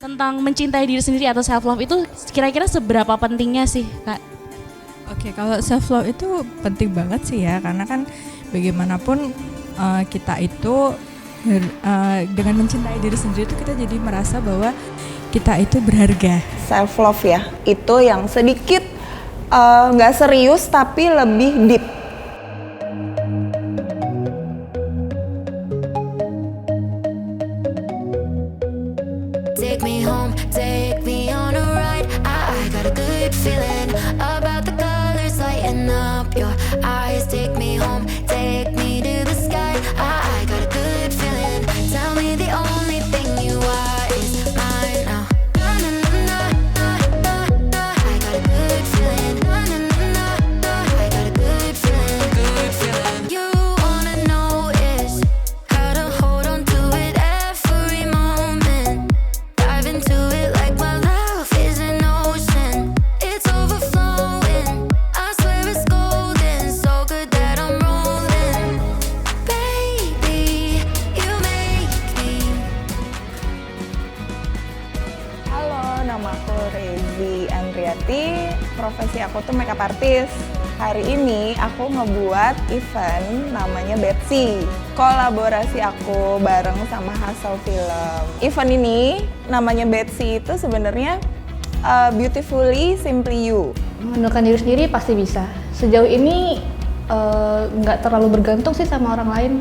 Tentang mencintai diri sendiri atau self love itu kira-kira seberapa pentingnya sih, Kak? Oke, kalau self love itu penting banget sih ya, karena kan bagaimanapun kita itu dengan mencintai diri sendiri itu kita jadi merasa bahwa kita itu berharga. Self love ya, itu yang sedikit nggak serius tapi lebih deep. Take me home, take me on a ride. I got a good feeling about the colors lighting up your eyes. Take me home, take me to the sky. I got a good feeling. Tell me the only thing you are is mine now. Na, na, na, na, na, na. I got a good feeling. Na, na, na, na, na. I got a good feeling. Good feeling. You wanna know is how to hold on to it every moment. Dive into it like my love is an ocean. It's overflowing. I swear it's golden. So good that I'm rolling. Baby, you make me. Halo, nama aku Rezi Andriati, profesi aku tuh makeup artist. Hari ini aku ngebuat event namanya Betsy. Kolaborasi aku bareng sama Hassel Film. Event ini namanya Betsy itu sebenarnya Beautifully Simply You. Mengandalkan diri sendiri pasti bisa. Sejauh ini nggak terlalu bergantung sih sama orang lain.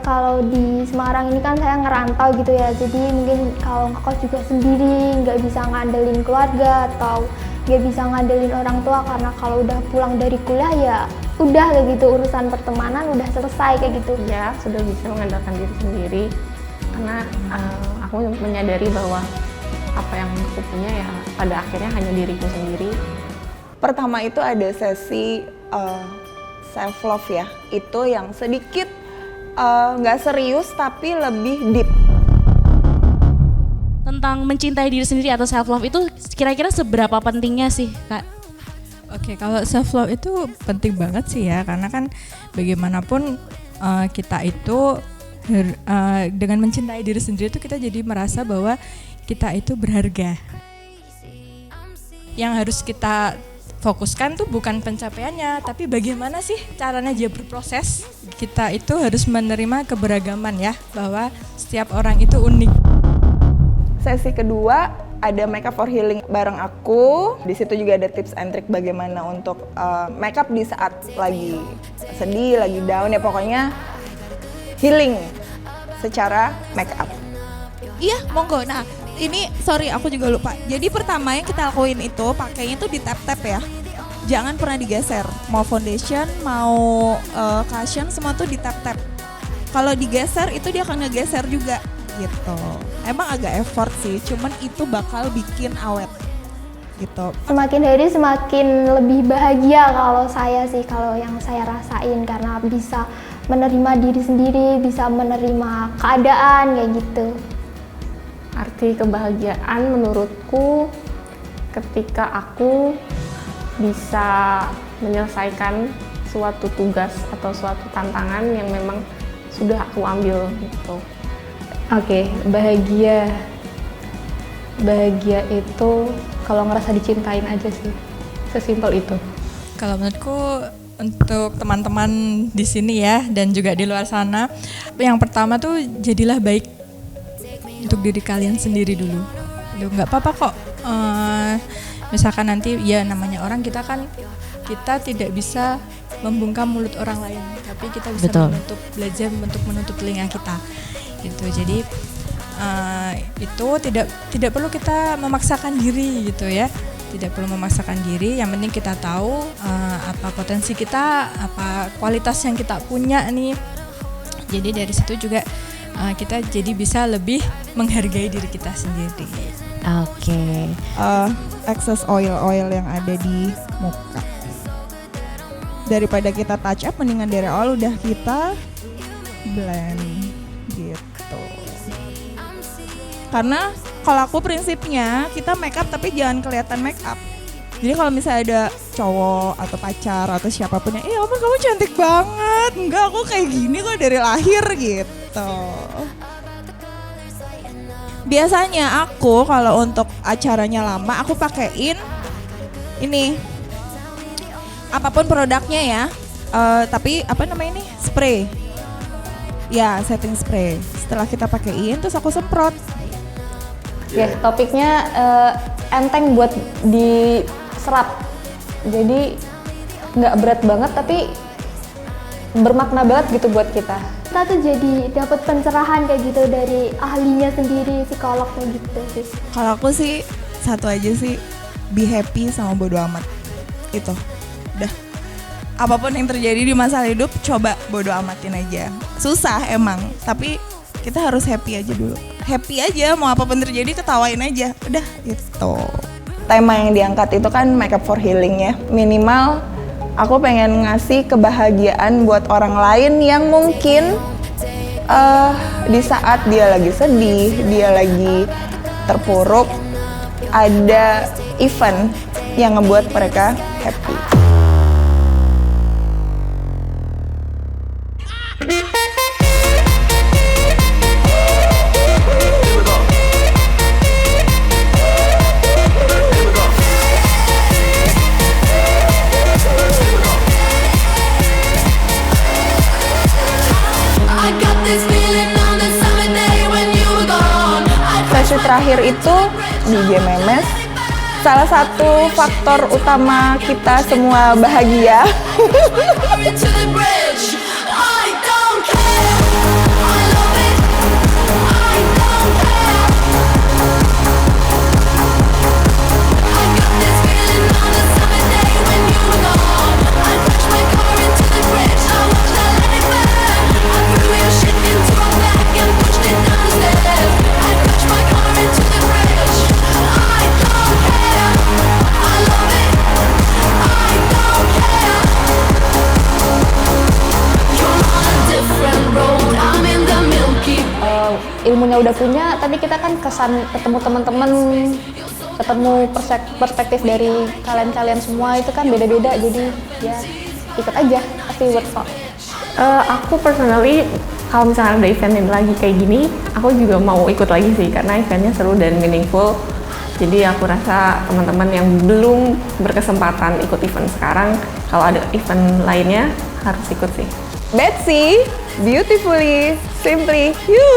Kalau di Semarang ini kan saya ngerantau gitu ya, jadi mungkin kalau ngekos juga sendiri, nggak bisa ngandelin keluarga atau nggak bisa ngandelin orang tua, karena kalau udah pulang dari kuliah ya udah kayak gitu, urusan pertemanan udah selesai kayak gitu. Ya, sudah bisa mengandalkan diri sendiri karena aku menyadari bahwa apa yang aku punya ya pada akhirnya hanya diriku sendiri. Pertama itu ada sesi self love ya, itu yang sedikit nggak serius tapi lebih deep. Tentang mencintai diri sendiri atau self love itu kira-kira seberapa pentingnya sih, Kak? Oke, kalau self love itu penting banget sih ya, karena kan bagaimanapun kita itu dengan mencintai diri sendiri itu kita jadi merasa bahwa kita itu berharga. Yang harus kita fokuskan tuh bukan pencapaiannya, tapi bagaimana sih caranya dia berproses. Kita itu harus menerima keberagaman ya, bahwa setiap orang itu unik. Sesi kedua ada makeup for healing bareng aku. Di situ juga ada tips and trick bagaimana untuk makeup di saat lagi sedih, lagi down ya, pokoknya healing secara makeup. Iya, monggo. Nah, ini sorry aku juga lupa. Jadi pertama yang kita lakuin itu pakainya tuh di tap-tap ya. Jangan pernah digeser. Mau foundation, mau cushion, semua tuh di tap-tap. Kalau digeser itu dia akan ngegeser juga gitu. Emang agak effort sih, cuman itu bakal bikin awet gitu. Semakin hari semakin lebih bahagia kalau saya sih, kalau yang saya rasain, karena bisa menerima diri sendiri, bisa menerima keadaan kayak gitu. Arti kebahagiaan menurutku ketika aku bisa menyelesaikan suatu tugas atau suatu tantangan yang memang sudah aku ambil gitu. Oke, bahagia itu kalau ngerasa dicintain aja sih, sesimpel itu. Kalau menurutku untuk teman-teman di sini ya dan juga di luar sana, yang pertama tuh jadilah baik untuk diri kalian sendiri dulu. Nggak apa-apa kok. Misalkan nanti ya namanya orang, kita tidak bisa membungkam mulut orang lain, tapi kita bisa belajar untuk menutup telinga kita. Gitu. Jadi itu tidak perlu kita memaksakan diri gitu ya. Tidak perlu memaksakan diri, yang penting kita tahu apa potensi kita, apa kualitas yang kita punya nih. Jadi dari situ juga kita jadi bisa lebih menghargai diri kita sendiri. Oke. Excess oil yang ada di muka. Daripada kita touch up, mendingan dari awal udah kita blend gitu. Karena kalau aku prinsipnya kita make up tapi jangan kelihatan make up. Jadi kalau misalnya ada cowok atau pacar atau siapapun yang, "Ampun kamu cantik banget." Enggak, aku kayak gini kok dari lahir gitu. Biasanya aku kalau untuk acaranya lama aku pakein ini apapun produknya ya. Tapi apa namanya ini? Spray. Ya, setting spray. Setelah kita pakein terus aku semprot. Yes, topiknya enteng buat diserap. Jadi nggak berat banget tapi bermakna banget gitu buat kita. Kita tuh jadi dapat pencerahan kayak gitu dari ahlinya sendiri, psikolog kayak gitu sih. Kalau aku sih satu aja sih, be happy sama bodo amat. Itu udah. Apapun yang terjadi di masa hidup, coba bodo amatin aja. Susah emang, tapi kita harus happy aja dulu. Happy aja, mau apapun terjadi ketawain aja. Udah gitu. Tema yang diangkat itu kan makeup for healing ya. Minimal aku pengen ngasih kebahagiaan buat orang lain yang mungkin di saat dia lagi sedih, dia lagi terpuruk, ada event yang ngebuat mereka happy. Sesi terakhir itu DJ Memes, salah satu faktor utama kita semua bahagia. Ilmunya udah punya, tapi kita kan kesan ketemu teman-teman, ketemu perspektif dari kalian-kalian semua itu kan beda-beda, jadi ya ikut aja, pasti worth it. Aku personally kalau misalnya ada event yang lagi kayak gini, aku juga mau ikut lagi sih karena eventnya seru dan meaningful. Jadi aku rasa teman-teman yang belum berkesempatan ikut event sekarang, kalau ada event lainnya harus ikut sih. Betsy, beautifully, simply, you.